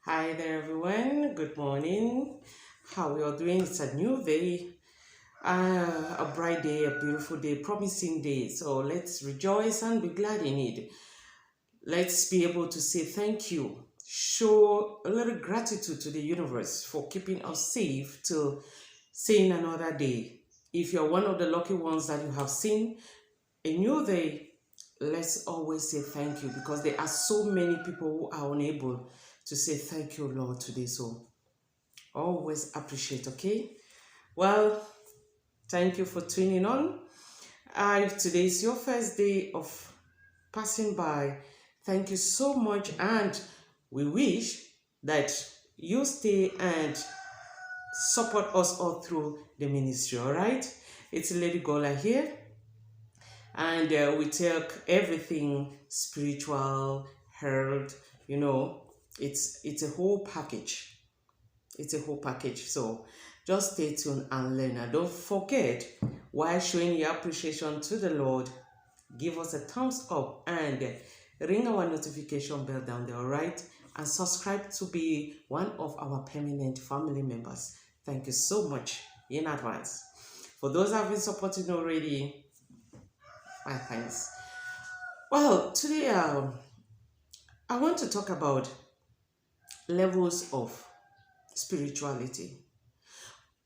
Hi there, everyone. Good morning. How we all doing? It's a new day, a bright day, a beautiful day, promising day. So let's rejoice and be glad in it. Let's be able to say thank you. Show a little gratitude to the universe for keeping us safe till seeing another day. If you're one of the lucky ones that you have seen a new day, let's always say thank you because there are so many people who are unable to say thank you, Lord, today. So always appreciate, okay? Well, thank you for tuning on. If today is your first day of passing by, thank you so much, and we wish that you stay and support us all through the ministry, all right? It's Lady Gola here, and we take everything spiritual, health, it's a whole package. It's a whole package. So just stay tuned and learn. And don't forget, while showing your appreciation to the Lord, give us a thumbs up and ring our notification bell down there, all right? And subscribe to be one of our permanent family members. Thank you so much in advance. For those who have been supporting already, my thanks. Well, today I want to talk about levels of spirituality,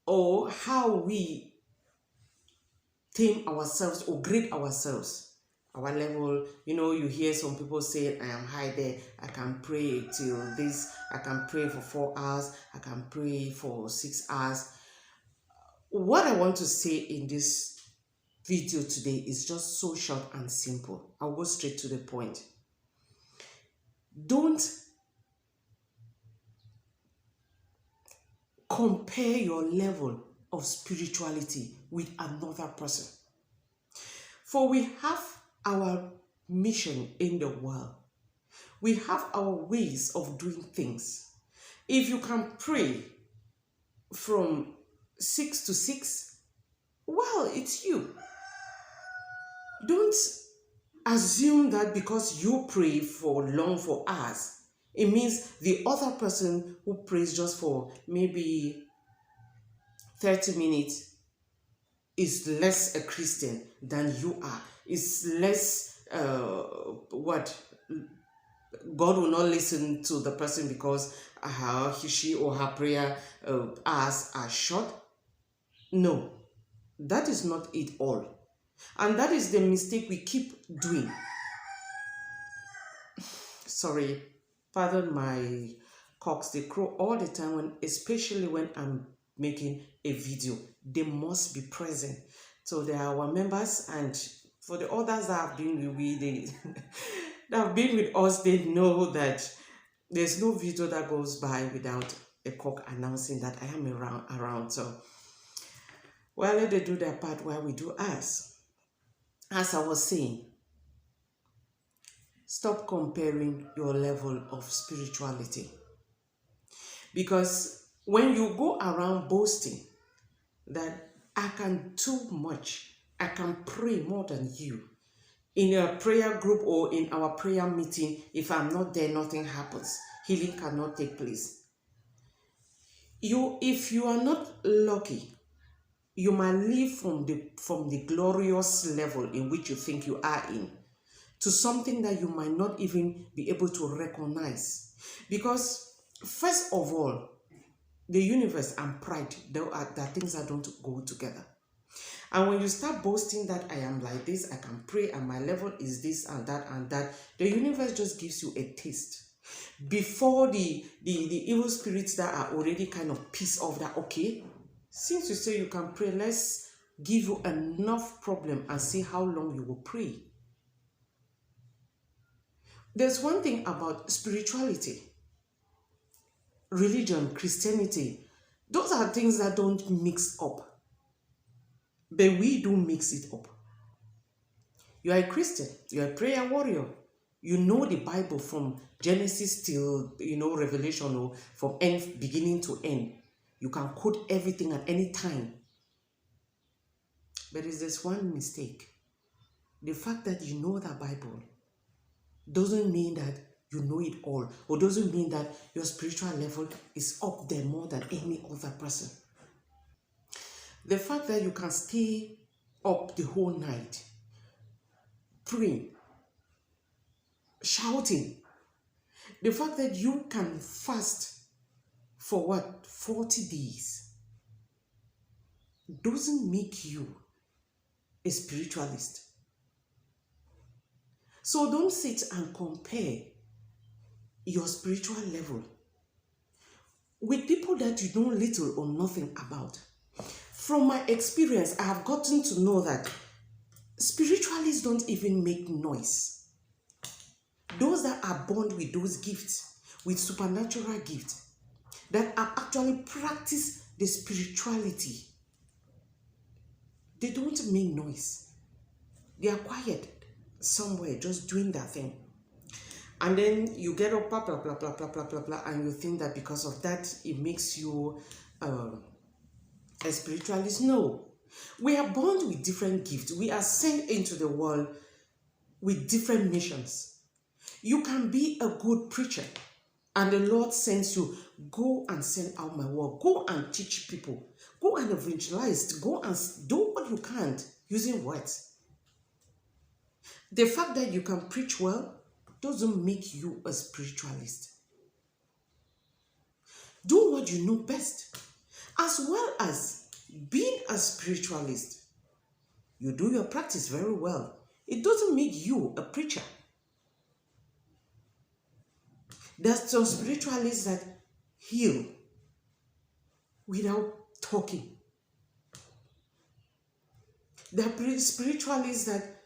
or how we tame ourselves or grade ourselves, our level. You hear some people say, I am high there, I can pray till this, I can pray for 4 hours, I can pray for 6 hours. What I want to say in this video today is just so short and simple. I'll go straight to the point. Don't compare your level of spirituality with another person. For we have our mission in the world. We have our ways of doing things. If you can pray from 6 to 6, well, it's you. Don't assume that because you pray for hours, it means the other person who prays just for maybe 30 minutes is less a Christian than you are. Is less what? God will not listen to the person because she or her prayer hours are short. No, that is not it all. And that is the mistake we keep doing. Sorry, pardon my cocks, they crow all the time, especially when I'm making a video. They must be present. So they are our members, and for the others that have been that have been with us, they know that there's no video that goes by without a cock announcing that I am around. So, well, let them do their part while we do ours. As I was saying, stop comparing your level of spirituality. Because when you go around boasting that I can do much, I can pray more than you, in a prayer group or in our prayer meeting, if I'm not there, nothing happens. Healing cannot take place. If you are not lucky, you might live from the glorious level in which you think you are in to something that you might not even be able to recognize. Because first of all, the universe and pride, there are things that don't go together. And when you start boasting that I am like this, I can pray and my level is this and that, the universe just gives you a taste before the evil spirits that are already kind of pissed off that, okay, since you say you can pray, let's give you enough problem and see how long you will pray. There's one thing about spirituality, religion, Christianity. Those are things that don't mix up. But we do mix it up. You are a Christian, you are a prayer warrior. You know the Bible from Genesis till, Revelation, or from beginning to end. You can quote everything at any time. But there's this one mistake. The fact that you know the Bible doesn't mean that you know it all, or doesn't mean that your spiritual level is up there more than any other person. The fact that you can stay up the whole night praying, shouting, the fact that you can fast for what, 40 days, doesn't make you a spiritualist. So don't sit and compare your spiritual level with people that you know little or nothing about. From my experience, I have gotten to know that spiritualists don't even make noise. Those that are born with those gifts, with supernatural gifts, that are actually practice the spirituality, they don't make noise. They are quiet somewhere, just doing that thing. And then you get up, blah, blah, blah, blah, blah, blah, blah, blah, and you think that because of that, it makes you a spiritualist. No. We are born with different gifts. We are sent into the world with different missions. You can be a good preacher, and the Lord sends you, go and send out my word. Go and teach people. Go and evangelize. Go and do what you can using words. The fact that you can preach well doesn't make you a spiritualist. Do what you know best. As well as being a spiritualist, you do your practice very well. It doesn't make you a preacher. There's some spiritualists that heal without talking. There are spiritualists that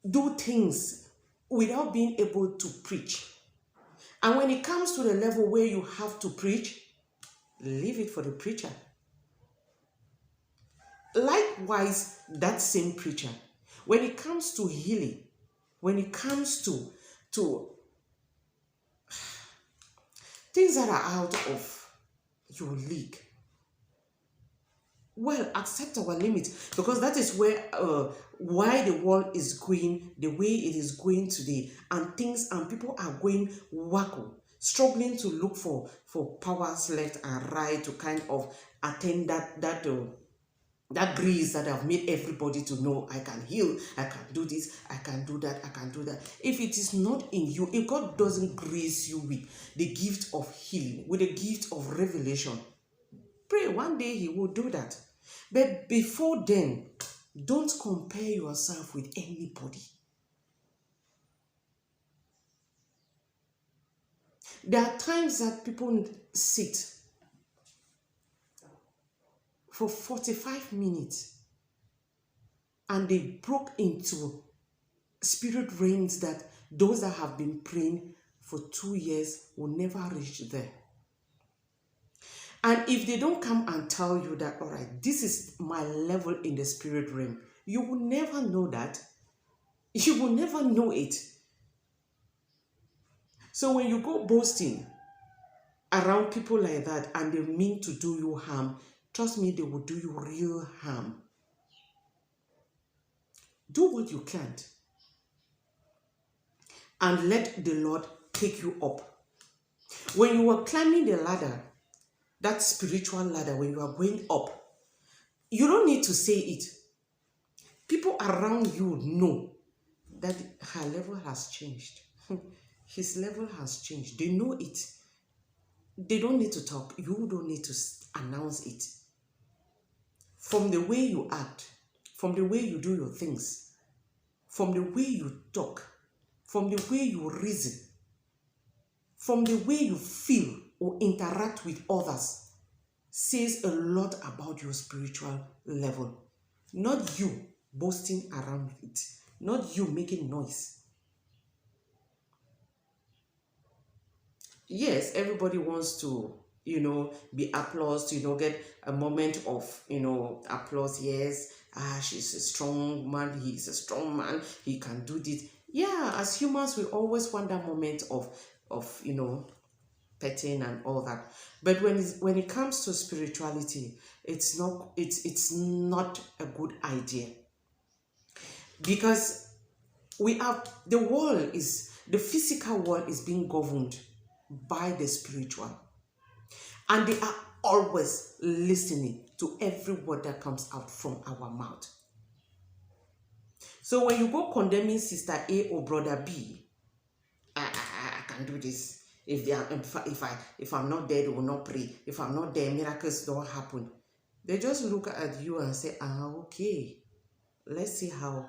do things without being able to preach. And when it comes to the level where you have to preach, leave it for the preacher. Likewise, that same preacher, when it comes to healing, when it comes to things that are out of your league, well, accept our limits, because that is where why the world is going the way it is going today, and people are going wacko, struggling to look for powers left and right to kind of attain that grace that have made everybody to know, I can heal, I can do this, I can do that, I can do that. If it is not in you, if God doesn't grace you with the gift of healing, with the gift of revelation, pray one day He will do that. But before then, don't compare yourself with anybody. There are times that people sit for 45 minutes and they broke into spirit realms that those that have been praying for 2 years will never reach there. And if they don't come and tell you that, all right, this is my level in the spirit realm, you will never know that. You will never know it. So when you go boasting around people like that and they mean to do you harm, trust me, they will do you real harm. Do what you can and let the Lord take you up. When you are climbing the ladder, that spiritual ladder, when you are going up, you don't need to say it. People around you know that her level has changed. His level has changed. They know it. They don't need to talk. You don't need to announce it. From the way you act, from the way you do your things, from the way you talk, from the way you reason, from the way you feel or interact with others, says a lot about your spiritual level. Not you boasting around it. Not you making noise. Yes, everybody wants to, be applauded, get a moment of, applause. Yes, she's a strong man, he's a strong man, he can do this. Yeah, as humans, we always want that moment of petting and all that. But when it comes to spirituality, it's not a good idea, because the world is The physical world is being governed by the spiritual. And they are always listening to every word that comes out from our mouth. So when you go condemning sister A or brother B, I can do this. If I'm not there, they will not pray. If I'm not there, miracles don't happen. They just look at you and say, okay, let's see how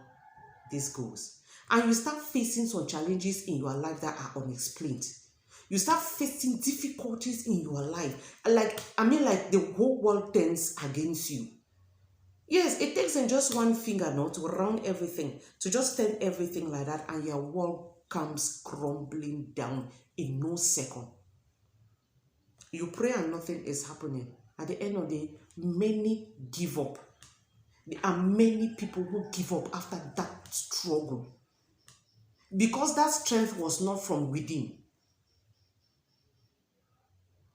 this goes. And you start facing some challenges in your life that are unexplained. You start facing difficulties in your life. Like the whole world turns against you. Yes, it takes just one finger now to round everything, to just turn everything like that, and your world comes crumbling down in no second. You pray and nothing is happening. At the end of the day, many give up. There are many people who give up after that struggle. Because that strength was not from within.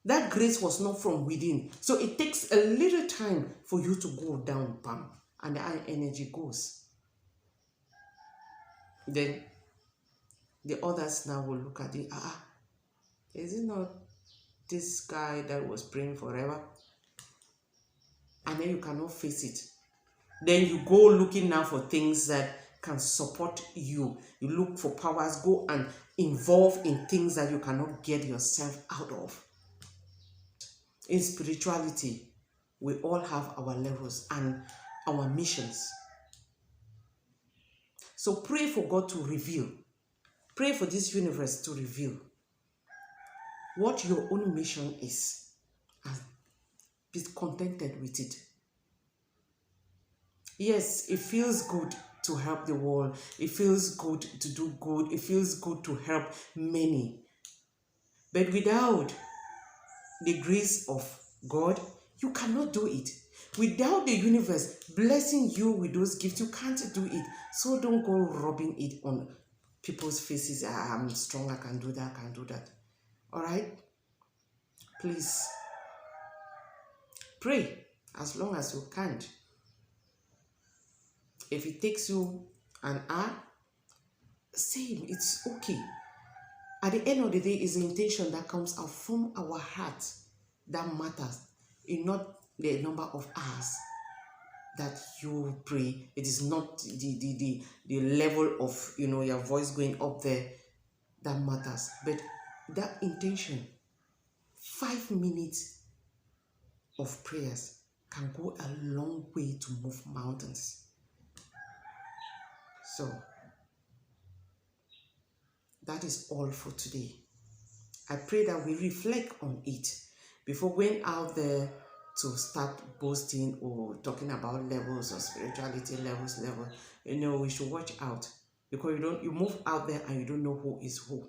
That grace was not from within. So it takes a little time for you to go down, bam, and the energy goes. Then the others now will look at it. Is it not this guy that was praying forever? And then you cannot face it. Then you go looking now for things that can support you. You look for powers, go and involve in things that you cannot get yourself out of. In spirituality, we all have our levels and our missions. So pray for God to reveal. Pray for this universe to reveal what your own mission is, and be contented with it. Yes, it feels good to help the world. It feels good to do good. It feels good to help many. But without the grace of God, you cannot do it. Without the universe blessing you with those gifts, you can't do it. So don't go rubbing it on people's faces. I'm strong, I can do that, I can do that. All right? Please pray as long as you can. If it takes you an hour, same, it's okay. At the end of the day, it's the intention that comes out from our heart that matters. It's not the number of hours that you pray. It is not the level of your voice going up there that matters. But that intention, 5 minutes of prayers can go a long way to move mountains. So that is all for today. I pray that we reflect on it before going out there to start boasting or talking about levels or spirituality levels. We should watch out, because you move out there and you don't know who is who.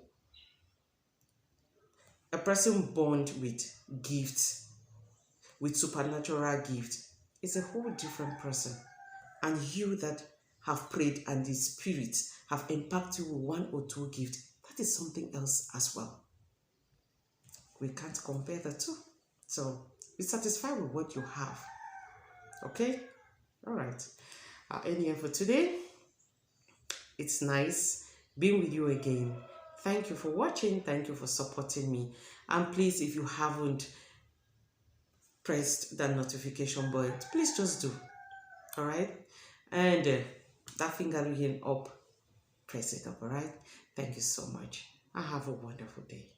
A person born with gifts, with supernatural gifts, is a whole different person. And you that have prayed and the spirits have impacted you with 1 or 2 gifts, that is something else as well. We can't compare the two. So be satisfied with what you have. Okay? All right. Any for today. It's nice being with you again. Thank you for watching. Thank you for supporting me. And please, if you haven't pressed that notification button, please just do. All right? And that finger looking up, press it up. All right? Thank you so much. And have a wonderful day.